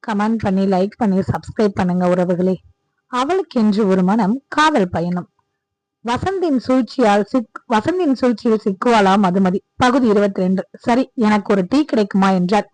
Comment பண்ணி, like பண்ணி, subscribe பண்ணுங்க உறவுகளே. அவளுக்கென்று ஒரு மனம் காதல் பயணம். வசந்தின் சூழ்ச்சியில் சிக்குவாளா மதுமதி. பகுதி 22. சரி, எனக்கு ஒரு டீ கிடைக்குமா என்றார்.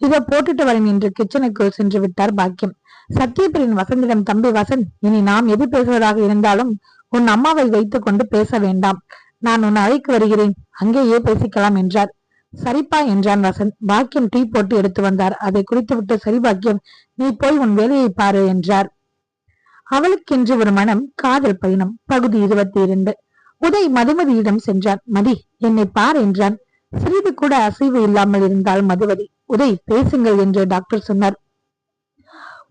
இதை போட்டுட்டு வரேன் என்று கிச்சனுக்குள் சென்று விட்டார் பாக்கியம். சத்யபிரியன் வசந்திடம், தம்பி வசந்த், இனி நாம் எது பேசுவதாக இருந்தாலும் உன் அம்மாவை வைத்துக் கொண்டு பேச வேண்டாம். நான் உன் அழைக்கு வருகிறேன், அங்கேயே பேசிக்கலாம் என்றார். சரிப்பா என்றான் வசந்த். பாக்கியம் டீ போட்டு எடுத்து வந்தார். அதை குடித்துவிட்டு, சரி பாக்கியம், நீ போய் உன் வேலையை பாரு என்றார். அவளுக்கென்று ஒரு மனம் காதல் பயணம். பகுதி 22. உதய் மதுமதியிடம் சென்றான். மதி, என்னை பார் என்றான். சிறிது கூட அசைவு இல்லாமல் இருந்தால் மதுமதி. உதய், பேசுங்கள் என்று டாக்டர் சொன்னார்.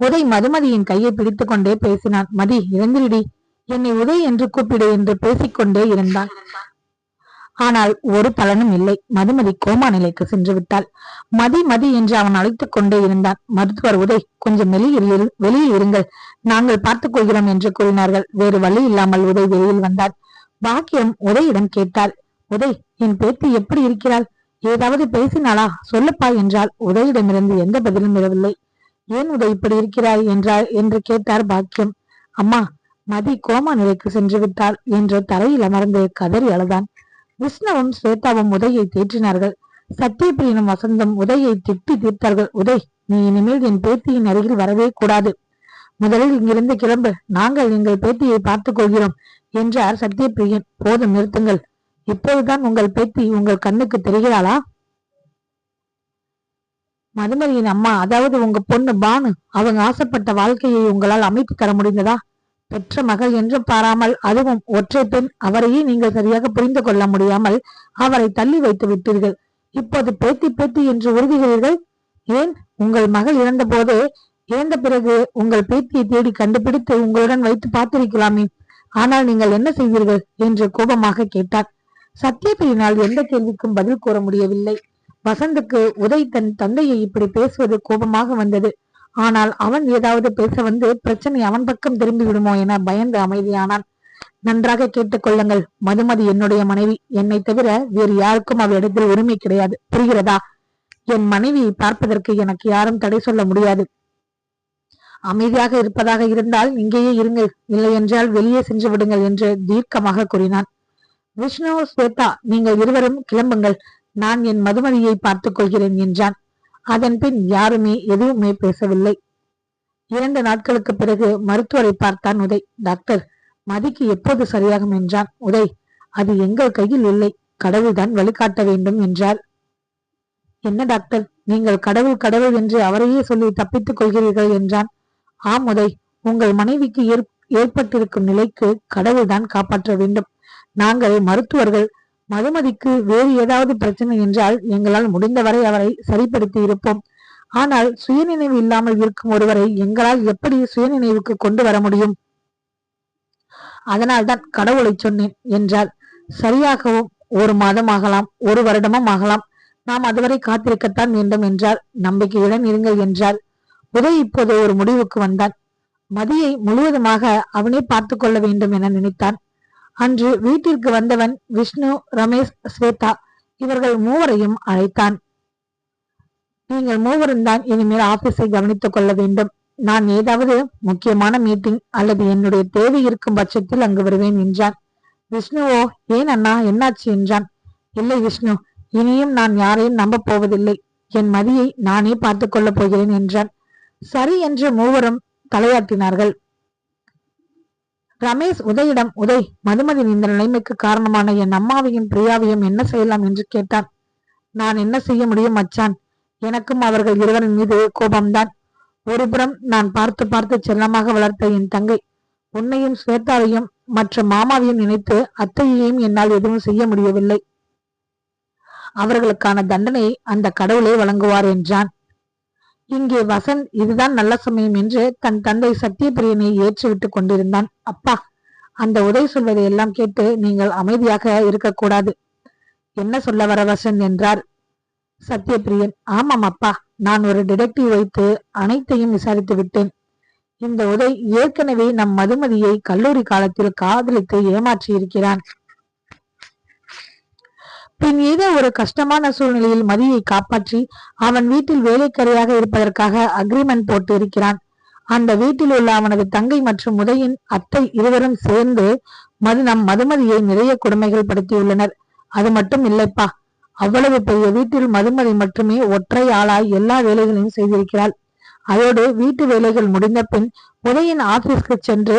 உதய் மதுமதியின் கையை பிடித்துக் கொண்டே பேசினான். மதி, இறந்திருடி, என்னை உதய் என்று கூப்பிடு என்று பேசிக்கொண்டே இருந்தான். ஆனால் ஒரு பலனும் இல்லை. மதுமதி கோமா நிலைக்கு சென்று விட்டாள். மதி மதி என்று அவன் அழைத்துக் கொண்டே இருந்தான். மருத்துவர், உதய், கொஞ்சம் வெளியில் இருங்கள், நாங்கள் பார்த்துக் கொள்கிறோம் என்று கூறினார்கள். வேறு வழி இல்லாமல் உதய் வெளியில் வந்தார். பாக்கியம் உதயிடம் கேட்டாள். உதய், என் பேத்தி எப்படி இருக்கிறாள்? ஏதாவது பேசினாளா? சொல்லப்பா என்றால். உதயிடமிருந்து எந்த பதிலும் வரவில்லை. ஏன் உதய் இப்படி இருக்கிறாய் என்று கேட்டார் பாக்கியம். அம்மா, மதி கோமா நிலைக்கு சென்று விட்டாள் என்று தரையில் அமர்ந்து கதறி அழுதான். விஷ்ணுவும் ஸ்வேதாவும் உதயை தேற்றினார்கள். சத்யபிரியனும் வசந்தும் உதயை திட்டி தீர்த்தார்கள். உதய், நீ இனிமேல் என் பேத்தியின் அருகில் வரவே கூடாது. முதலில் இங்கிருந்து கிளம்பு, நாங்கள் எங்கள் பேத்தியை பார்த்துக் கொள்கிறோம் என்றார் சத்யபிரியன். போதும், நிறுத்துங்கள். இப்போதுதான் உங்கள் பேத்தி உங்கள் கண்ணுக்கு தெரிகிறாளா? மதுமதியின் அம்மா, அதாவது உங்க பொண்ணு பானு, அவங்க ஆசைப்பட்ட வாழ்க்கையை உங்களால் அமைத்து தர முடிந்ததா? பெற்ற மகள் என்று பாராமல், அதுவும் ஒற்றை பெண், அவரையே நீங்கள் சரியாக புரிந்து கொள்ள முடியாமல் அவரை தள்ளி வைத்து விட்டீர்கள். இப்போது பேத்தி பேத்தி என்று உறுதிகிறீர்கள். ஏன், உங்கள் மகள் இறந்த பிறகு உங்கள் பேத்தியை தேடி கண்டுபிடித்து உங்களுடன் வைத்து பார்த்திருக்கலாமே. ஆனால் நீங்கள் என்ன செய்தீர்கள் என்று கோபமாக கேட்டார். சத்யபிரியனால் எந்த கேள்விக்கும் பதில் கூற முடியவில்லை. வசந்துக்கு உதய் தன் தந்தையை இப்படி பேசுவது கோபமாக வந்தது. ஆனால் அவன் ஏதாவது பேச வந்து பிரச்சனை அவன் பக்கம் திரும்பி விடுமோ என பயந்து அமைதியானான். நன்றாக கேட்டுக்கொள்ளுங்கள், மதுமதி என்னுடைய மனைவி. என்னை தவிர வேறு யாருக்கும் அவளிடத்தில் உரிமை கிடையாது. புரிகிறதா? என் மனைவியை பார்ப்பதற்கு எனக்கு யாரும் தடை சொல்ல முடியாது. அமைதியாக இருப்பதாக இருந்தால் இங்கேயே இருங்கள், இல்லை என்றால் வெளியே சென்று விடுங்கள் என்று தீர்க்கமாக கூறினான். விஷ்ணு, ஸ்வேதா, நீங்கள் இருவரும் கிளம்புங்கள், நான் என் மதுமதியை பார்த்துக் கொள்கிறேன் என்றான். அதன் பின் யாருமே எதுவுமே பேசவில்லை. 2 நாட்களுக்கு பிறகு மருத்துவரை பார்த்தான் உதய். டாக்டர், மதிக்கு எப்போது சரியாகும் என்றான். உதய், அது எங்கள் கையில் இல்லை, கடவுள்தான் வழிகாட்ட வேண்டும் என்றார். என்ன டாக்டர், நீங்கள் கடவுள் கடவுள் என்று அவரையே சொல்லி தப்பித்துக் கொள்கிறீர்கள் என்றான். ஆம் உதய், உங்கள் மனைவிக்கு ஏற்பட்டிருக்கும் நிலைக்கு கடவுள்தான் காப்பாற்ற வேண்டும். நாங்கள் மருத்துவர்கள் மதுமதிக்கு வேறு ஏதாவது பிரச்சனை என்றால் எங்களால் முடிந்தவரை அவரை சரிப்படுத்தி இருப்போம். ஆனால் சுயநினைவு இல்லாமல் இருக்கும் ஒருவரை எங்களால் எப்படி சுயநினைவுக்கு கொண்டு வர முடியும்? அதனால்தான் கடவுளை சொன்னேன் என்றார். சரியாகவும் 1 மாதம் ஆகலாம், 1 வருடமும் ஆகலாம். நாம் அதுவரை காத்திருக்கத்தான் வேண்டும் என்றார். நம்பிக்கையுடன் இருங்கள் என்றார். உதய் இப்போது ஒரு முடிவுக்கு வந்தான். மதியை முழுவதுமாக அவனே பார்த்து கொள்ள வேண்டும் என நினைத்தான். அன்று வீட்டிற்கு வந்தவன் விஷ்ணு, ரமேஷ், ஸ்வேதா இவர்கள் 3வரையும் அழைத்தான். நீங்கள் 3வரும் தான் இனிமேல் ஆபீஸை கவனித்துக் கொள்ள வேண்டும். நான் ஏதாவது முக்கியமான மீட்டிங் அல்லது என்னுடைய தேவை இருக்கும் பட்சத்தில் அங்கு வருவேன் என்றான். விஷ்ணுவோ, ஏன் அண்ணா, என்னாச்சு என்றான். இல்லை விஷ்ணு, இனியும் நான் யாரையும் நம்ப போவதில்லை. என் மதியை நானே பார்த்துக் கொள்ளப் போகிறேன் என்றான். சரி என்று 3வரும் தலையாட்டினார்கள். ரமேஷ் உதயிடம், உதய், மதுமதியின் இந்த நிலைமைக்கு காரணமான என் அம்மாவையும் பிரியாவையும் என்ன செய்யலாம் என்று கேட்டான். நான் என்ன செய்ய முடியும் மச்சான்? எனக்கும் அவர்கள் இருவரின் மீது கோபம்தான். ஒருபுறம் நான் பார்த்து பார்த்து செல்லமாக வளர்த்த என் தங்கை, உன்னையும் ஸ்வேதாவையும் மற்ற மாமாவையும் நினைத்து அத்தையையும் என்னால் எதுவும் செய்ய முடியவில்லை. அவர்களுக்கான தண்டனையை அந்த கடவுளே வழங்குவார் என்றான். இங்கே வசந்த் இதுதான் நல்ல சமயம் என்று தன் தந்தை சத்யபிரியனை ஏற்றுவிட்டுக் கொண்டிருந்தான். அப்பா, அந்த உதய் சொல்வதை எல்லாம் கேட்டு நீங்கள் அமைதியாக இருக்கக்கூடாது. என்ன சொல்ல வர வசந்த் என்றார் சத்யபிரியன். ஆமாம் அப்பா, நான் ஒரு டிடெக்டிவ் வைத்து அனைத்தையும் விசாரித்து விட்டேன். இந்த உதய் ஏற்கனவே நம் மதுமதியை கல்லூரி காலத்தில் காதலித்து ஏமாற்றி இருக்கிறான். பின் ஏதோ ஒரு கஷ்டமான சூழ்நிலையில் மதியை காப்பாற்றி அவன் வீட்டில் வேலைக்காரியாக இருப்பதற்காக அக்ரிமெண்ட் போட்டு இருக்கிறான். அந்த வீட்டில் உள்ள அவனது தங்கை மற்றும் உதயின் அத்தை இருவரும் சேர்ந்து நம் மதுமதியை நிறைய கொடுமைகள் படுத்தியுள்ளனர். அது மட்டும் இல்லைப்பா, அவ்வளவு பெரிய வீட்டில் மதுமதி மட்டுமே ஒற்றை ஆளாய் எல்லா வேலைகளையும் செய்திருக்கிறாள். அதோடு வீட்டு வேலைகள் முடிந்த பின் உதயின் ஆபீஸ்க்கு சென்று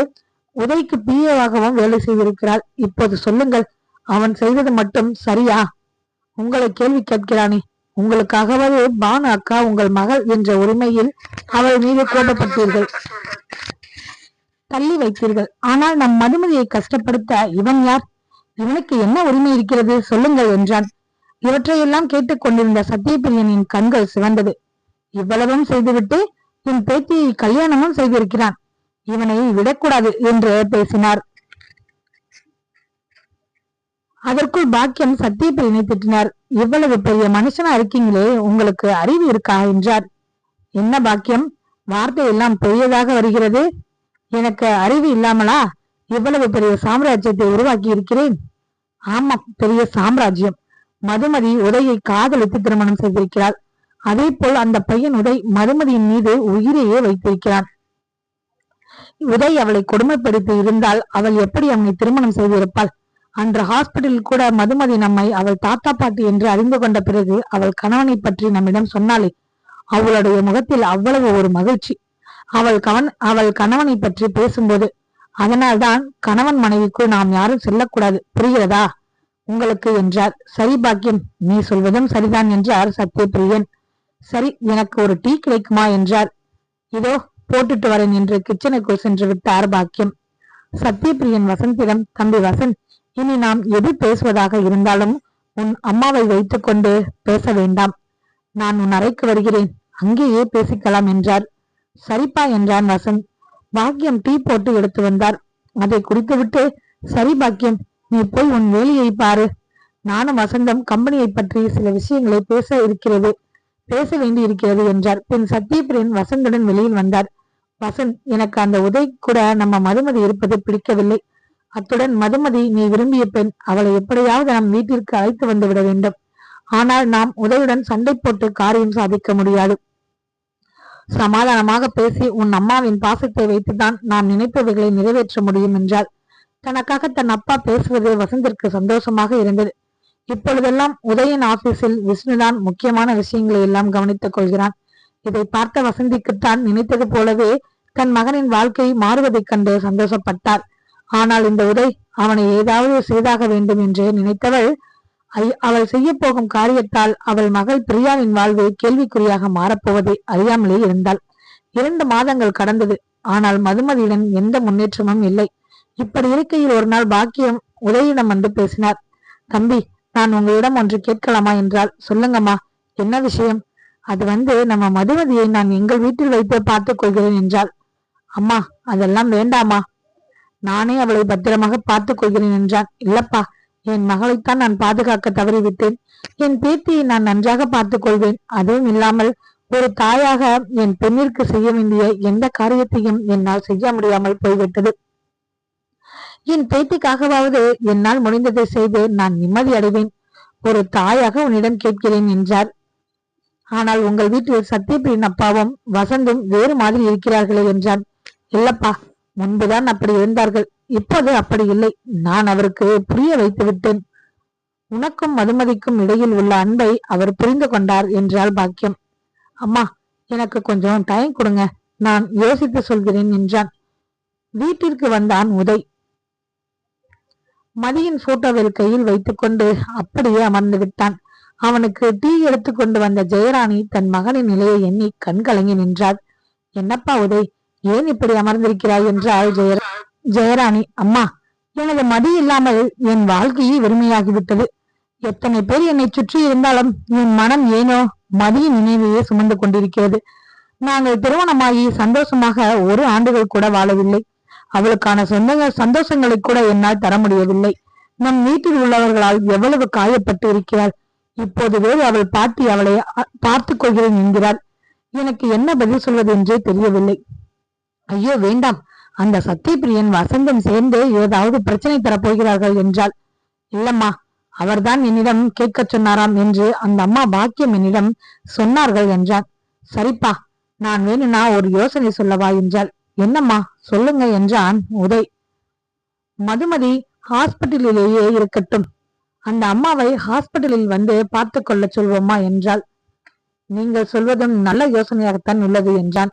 உதய்க்கு பிஏவாகவும் வேலை செய்திருக்கிறாள். இப்போது சொல்லுங்கள், அவன் செய்தது மட்டும் சரியா? உங்களை கேள்வி கேட்கிறானே, உங்களுக்காகவது பானு அக்கா உங்கள் மகள் என்ற உரிமையில் அவள் மீது கோபப்பட்டீர்கள், தள்ளி வைத்தீர்கள். ஆனால் நம் மதுமதியை கஷ்டப்படுத்த இவன் யார்? இவனுக்கு என்ன உரிமை இருக்கிறது சொல்லுங்கள் என்றான். இவற்றையெல்லாம் கேட்டுக்கொண்டிருந்த சத்தியபிரியனின் கண்கள் சிவந்தது. இவ்வளவும் செய்துவிட்டு என் பேத்தியை கல்யாணமும் செய்திருக்கிறான், இவனை விடக்கூடாது என்று பேசினார். அதற்குள் பாக்கியம் சத்தியபிரியனை திட்டினார். இவ்வளவு பெரிய மனுஷனா இருக்கீங்களே, உங்களுக்கு அறிவு இருக்கா என்றார். என்ன பாக்கியம், வார்த்தை எல்லாம் பெரியதாக வருகிறது. எனக்கு அறிவு இல்லாமலா இவ்வளவு பெரிய சாம்ராஜ்யத்தை உருவாக்கி இருக்கிறேன்? ஆமா, பெரிய சாம்ராஜ்யம். மதுமதி உதயை காதலித்து திருமணம் செய்திருக்கிறாள். அதே போல் அந்த பையன் உதய் மதுமதியின் மீது உயிரையே வைத்திருக்கிறான். உதய் அவளை கொடுமைப்படுத்தி இருந்தால் அவள் எப்படி அவனை திருமணம் செய்திருப்பாள்? அன்று ஹாஸ்பிட்டலில் கூட மதுமதி நம்மை அவள் தாத்தா பாட்டி என்று அறிந்து கொண்ட பிறகு அவள் கணவனை பற்றி நம்மிடம் சொன்னாலே, அவளுடைய முகத்தில் அவ்வளவு ஒரு மகிழ்ச்சி அவள் கணவனை பற்றி பேசும்போது. அதனால்தான் கணவன் மனைவிக்குள் நாம் யாரும் செல்லக்கூடாது, புரிகிறதா உங்களுக்கு என்றார். சரி பாக்கியம், நீ சொல்வதும் சரிதான் என்றார் சத்யபிரியன். சரி, எனக்கு ஒரு டீ கிடைக்குமா என்றார். இதோ போட்டுட்டு வரேன் என்று கிச்சனுக்குள் சென்று விட்டார் பாக்கியம். சத்யபிரியன் வசந்திடம், தம்பி வசந்த், இனி நாம் எது பேசுவதாக இருந்தாலும் உன் அம்மாவை வைத்துக் கொண்டு பேச வேண்டாம். நான் உன் அறைக்கு வருகிறேன், அங்கேயே பேசிக்கலாம் என்றார். சரிப்பா என்றான் வசந்த். பாக்கியம் டீ போட்டு எடுத்து வந்தார். அதை குடித்துவிட்டு, சரி பாக்கியம், நீ போய் உன் வேலையை பாரு. நானும் வசந்தம் கம்பெனியை பற்றி சில விஷயங்களை பேச வேண்டி இருக்கிறது என்றார். பின் சத்யபிரியன் வசந்துடன் வெளியில் வந்தார். வசந்த், எனக்கு அந்த உதய் கூட நம்ம மதுமதி இருப்பது பிடிக்கவில்லை. அத்துடன் மதுமதி நீ விரும்பிய பெண், அவளை எப்படியாவது நம் வீட்டிற்கு அழைத்து வந்து விட வேண்டும். ஆனால் நாம் உதயுடன் சண்டை போட்டு காரியம் சாதிக்க முடியாது. சமாதானமாக பேசி உன் அம்மாவின் பாசத்தை வைத்துதான் நாம் நினைப்பவைகளை நிறைவேற்ற முடியும் என்றார். தனக்காக தன் அப்பா பேசுவது வசந்திற்கு சந்தோஷமாக இருந்தது. இப்பொழுதெல்லாம் உதயன் ஆபீஸில் விஷ்ணுதான் முக்கியமான விஷயங்களை எல்லாம் கவனித்துக் கொள்கிறான். இதை பார்த்த வசந்திக்குத்தான் நினைத்தது போலவே தன் மகனின் வாழ்க்கை மாறுவதைக் கண்டு சந்தோஷப்பட்டார். ஆனால் இந்த உதய் அவனை ஏதாவது செய்தாக வேண்டும் என்று நினைத்தவள் அவள் செய்ய போகும் காரியத்தால் அவள் மகள் பிரியாவின் வாழ்வு கேள்விக்குறியாக மாறப்போவதை அறியாமலே இருந்தாள். 2 மாதங்கள் கடந்தது. ஆனால் மதுமதியுடன் எந்த முன்னேற்றமும் இல்லை. இப்படி இருக்கையில் ஒரு நாள் பாக்கியம் உதயிடம் வந்து பேசினார். தம்பி, நான் உங்களிடம் ஒன்று கேட்கலாமா என்றால். சொல்லுங்கம்மா, என்ன விஷயம்? அது நம்ம மதுமதியை நான் எங்கள் வீட்டில் வைத்து பார்த்துக் கொள்கிறேன் என்றாள். அம்மா, அதெல்லாம் வேண்டாமா, நானே அவளை பத்திரமாக பார்த்துக் கொள்கிறேன் என்றான். இல்லப்பா, என் மகளைத்தான் நான் பாதுகாக்க தவறிவிட்டேன். என் பேத்தியை நான் நன்றாக பார்த்துக் கொள்வேன். அதுவும் இல்லாமல் ஒரு தாயாக என் பெண்ணிற்கு செய்ய வேண்டிய எந்த காரியத்தையும் என்னால் செய்ய முடியாமல் போய்விட்டது. என் பேத்திக்காகவாவது என்னால் முடிந்ததை செய்து நான் நிம்மதி அடைவேன். ஒரு தாயாக உன்னிடம் கேட்கிறேன் என்றார். ஆனால் உங்கள் வீட்டில் சத்யபிரியன் அப்பாவும் வசந்தும் வேறு மாதிரி இருக்கிறார்களே என்றான். இல்லப்பா, முன்புதான் அப்படி இருந்தார்கள், இப்போது அப்படி இல்லை. நான் அவருக்கு புரிய வைத்து விட்டேன். உனக்கும் மதுமதிக்கும் இடையில் உள்ள அன்பை அவர் புரிந்து கொண்டார் என்றாள் பாக்கியம். அம்மா, எனக்கு கொஞ்சம் டைம் கொடுங்க, நான் யோசித்து சொல்கிறேன் என்றான். வீட்டிற்கு வந்தான் உதய். மதியின் போட்டோவில் கையில் வைத்துக்கொண்டு அப்படியே அமர்ந்து விட்டான். அவனுக்கு டீ எடுத்து கொண்டு வந்த ஜெயராணி தன் மகனின் நிலையை எண்ணி கண்கலங்கி நின்றாள். என்னப்பா உதய், ஏன் இப்படி அமர்ந்திருக்கிறாய் என்றாள் ஜெயராணி. அம்மா, எனது மதி இல்லாமல் என் வாழ்க்கையே வெறுமையாகிவிட்டது. எத்தனை பேர் என்னை சுற்றி இருந்தாலும் என் மனம் ஏனோ மதியின் நினைவையே சுமந்து கொண்டிருக்கிறது. நாங்கள் திருமணமாகி சந்தோஷமாக 1 ஆண்டுகள் கூட வாழவில்லை. அவளுக்கான சந்தோஷங்களை கூட என்னால் தர முடியவில்லை. நம் வீட்டில் உள்ளவர்களால் எவ்வளவு காயப்பட்டு இருக்கிறாள். இப்போது வேறு அவள் பாட்டி அவளை பார்த்துக் கொள்கிறேன் என்கிறாள். எனக்கு என்ன பதில் சொல்வது என்றே தெரியவில்லை. ஐயோ வேண்டாம், அந்த சத்யபிரியன் வசந்தம் சேர்ந்து ஏதாவது பிரச்சனை தரப்போகிறார்கள் என்றாள். இல்லம்மா, அவர்தான் என்னிடம் கேட்க சொன்னாராம் என்று அந்த அம்மா பாக்கியம் என்னிடம் சொன்னார்கள் என்றான். சரிப்பா, நான் வேணும்னா ஒரு யோசனை சொல்லவா என்றாள். என்னம்மா சொல்லுங்க என்றான் உதய். மதுமதி ஹாஸ்பிட்டலிலேயே இருக்கட்டும், அந்த அம்மாவை ஹாஸ்பிட்டலில் வந்து பார்த்து கொள்ள சொல்வோமா என்றாள். நீங்கள் சொல்வதும் நல்ல யோசனையாகத்தான் உள்ளது என்றான்.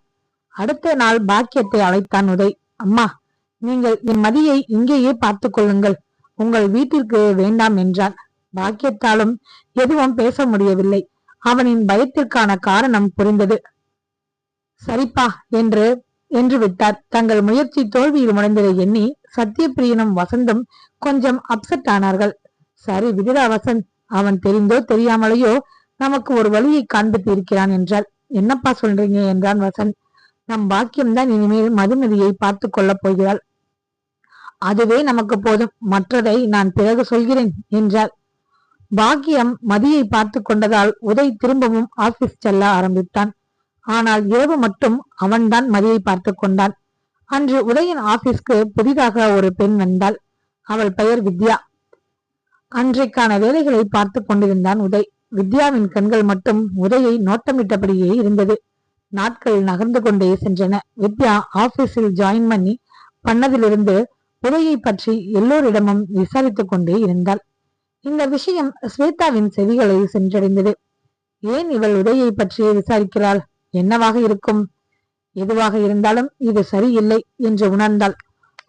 அடுத்த நாள் பாக்கியத்தை அழைத்தான் உதய். அம்மா, நீங்கள் என் மதியை இங்கேயே பார்த்து கொள்ளுங்கள், உங்கள் வீட்டிற்கு வேண்டாம் என்றான். பாக்கியத்தாலும் எதுவும் பேச முடியவில்லை. அவனின் பயத்திற்கான காரணம் புரிந்தது. சரிப்பா என்று விட்டார். தங்கள் முயற்சி தோல்வியில் முடிந்ததை எண்ணி சத்தியப்பிரியனும் வசந்தும் கொஞ்சம் அப்செட் ஆனார்கள். சரி விடுடா வசந்த், அவன் தெரிந்தோ தெரியாமலேயோ நமக்கு ஒரு வழியை காண்பித்து இருக்கிறான் என்றாள். என்னப்பா சொல்றீங்க என்றான் வசந்த். நம் பாக்கியம்தான் இனிமேல் மதுமதியை பார்த்து கொள்ளப் போகிறாள், அதுவே நமக்கு போதும், மற்றதை நான் பிறகு சொல்கிறேன் என்றாள். பாக்கியம் மதியை பார்த்து கொண்டதால் உதய் திரும்பவும் ஆபீஸ் செல்ல ஆரம்பித்தான். ஆனால் இரவு மட்டும் அவன்தான் மதியை பார்த்து கொண்டான். அன்று உதயின் ஆபீஸ்க்கு புதிதாக ஒரு பெண் வந்தாள். அவள் பெயர் வித்யா. அன்றைக்கான வேலைகளை பார்த்து கொண்டிருந்தான் உதய். வித்யாவின் கண்கள் மட்டும் உதயை நோட்டமிட்டபடியே இருந்தது. நாட்கள் நகர்ந்து கொண்டே சென்றன. வித்யா ஆபீஸில் ஜாயின் பண்ணதிலிருந்து உதயை பற்றி எல்லோரிடமும் விசாரித்துக் கொண்டே இருந்தாள். இந்த விஷயம் ஸ்வேதாவின் செவிகளை சென்றடைந்தது. ஏன் இவள் உதயை பற்றியே விசாரிக்கிறாள்? என்னவாக இருக்கும்? எதுவாக இருந்தாலும் இது சரியில்லை என்று உணர்ந்தாள்.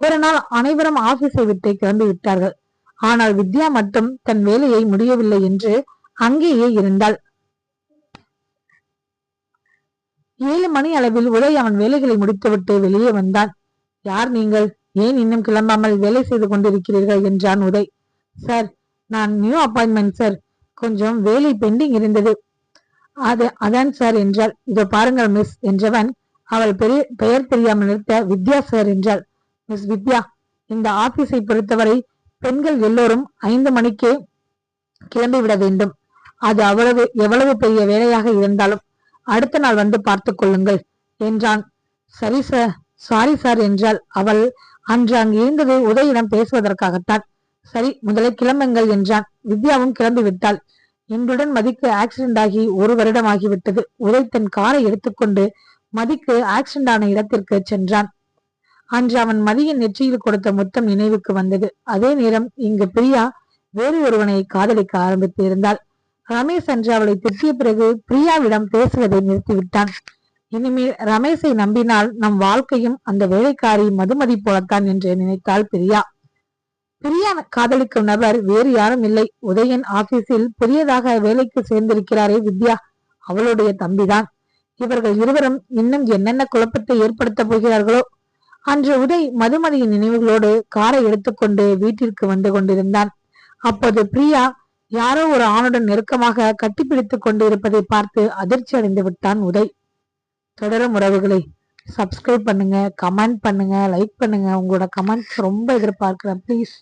ஒரு நாள் அனைவரும் ஆபீஸை விட்டு கிளம்பி விட்டார்கள். ஆனால் வித்யா மட்டும் தன் வேலையை முடியவில்லை என்று அங்கேயே இருந்தாள். 7 மணி அளவில் உதய் அவன் வேலைகளை முடித்துவிட்டு வெளியே வந்தான். யார் நீங்கள்? ஏன் இன்னும் கிளம்பாமல் வேலை செய்து கொண்டிருக்கிறீர்கள் என்றான் உதய். சார், நான் நியூ அப்பாயின்மெண்ட் சார், கொஞ்சம் வேலை பெண்டிங் இருந்தது, அதான் சார் என்றாள். இதோ பாருங்கள் மிஸ் என்றவன் அவள் பெயர் தெரியாமல் நிறுத்த வித்யா சார் என்றாள். மிஸ் வித்யா, இந்த ஆபீஸை பொறுத்தவரை பெண்கள் எல்லோரும் 5 மணிக்கே கிளம்பிவிட வேண்டும். அது எவ்வளவு பெரிய வேலையாக இருந்தாலும் அடுத்த நாள் வந்து பார்த்து கொள்ளுங்கள் என்றான். சரி சார், சாரி சார் என்றாள். அவள் அன்று அங்கு இருந்தது உதயிடம் பேசுவதற்காகத்தான். சரி, முதலில் கிளம்புங்கள் என்றான். வித்யாவும் கிளம்பி விட்டாள். இன்றுடன் மதிக்கு ஆக்சிடென்ட் ஆகி 1 வருடம் ஆகிவிட்டது. உதய் தன் காரை எடுத்துக்கொண்டு மதிக்கு ஆக்சிடென்ட் ஆன இடத்திற்கு சென்றான். அன்று அவன் மதியின் நெற்றியில் கொடுத்த முத்தம் நினைவுக்கு வந்தது. அதே நேரம் இங்கு பிரியா வேறு ஒருவனை காதலிக்க ஆரம்பித்து இருந்தாள். ரமேஷ் அன்று அவளை திட்டிய பிறகு பிரியாவிடம் பேசுவதை நிறுத்திவிட்டான். இனிமேல் ரமேஷை நம்பினால் நம் வாழ்க்கையும் அந்த வேலைக்காரி மதுமதி போலத்தான் என்று நினைத்தாள் பிரியா. பிரியா காதலிக்கும் நபர் வேறு யாரும் இல்லை, உதயன் ஆபீஸில் புதியதாக வேலைக்கு சேர்ந்திருக்கிறாரே வித்யா, அவளுடைய தம்பிதான். இவர்கள் இருவரும் இன்னும் என்னென்ன குழப்பத்தை ஏற்படுத்த போகிறார்களோ. அன்று உதய் மதுமதியின் நினைவுகளோடு காரை எடுத்துக்கொண்டு வீட்டிற்கு வந்து கொண்டிருந்தான். அப்போது பிரியா யாரோ ஒரு ஆணுடன் நெருக்கமாக கட்டிப்பிடித்துக் கொண்டு இருப்பதை பார்த்து அதிர்ச்சி அடைந்து விட்டான் உதய். தொடரும் உறவுகளை சப்ஸ்கிரைப் பண்ணுங்க, கமெண்ட் பண்ணுங்க, லைக் பண்ணுங்க. உங்களோட கமெண்ட்ஸ் ரொம்ப எதிர்பார்க்கிறேன். ப்ளீஸ்.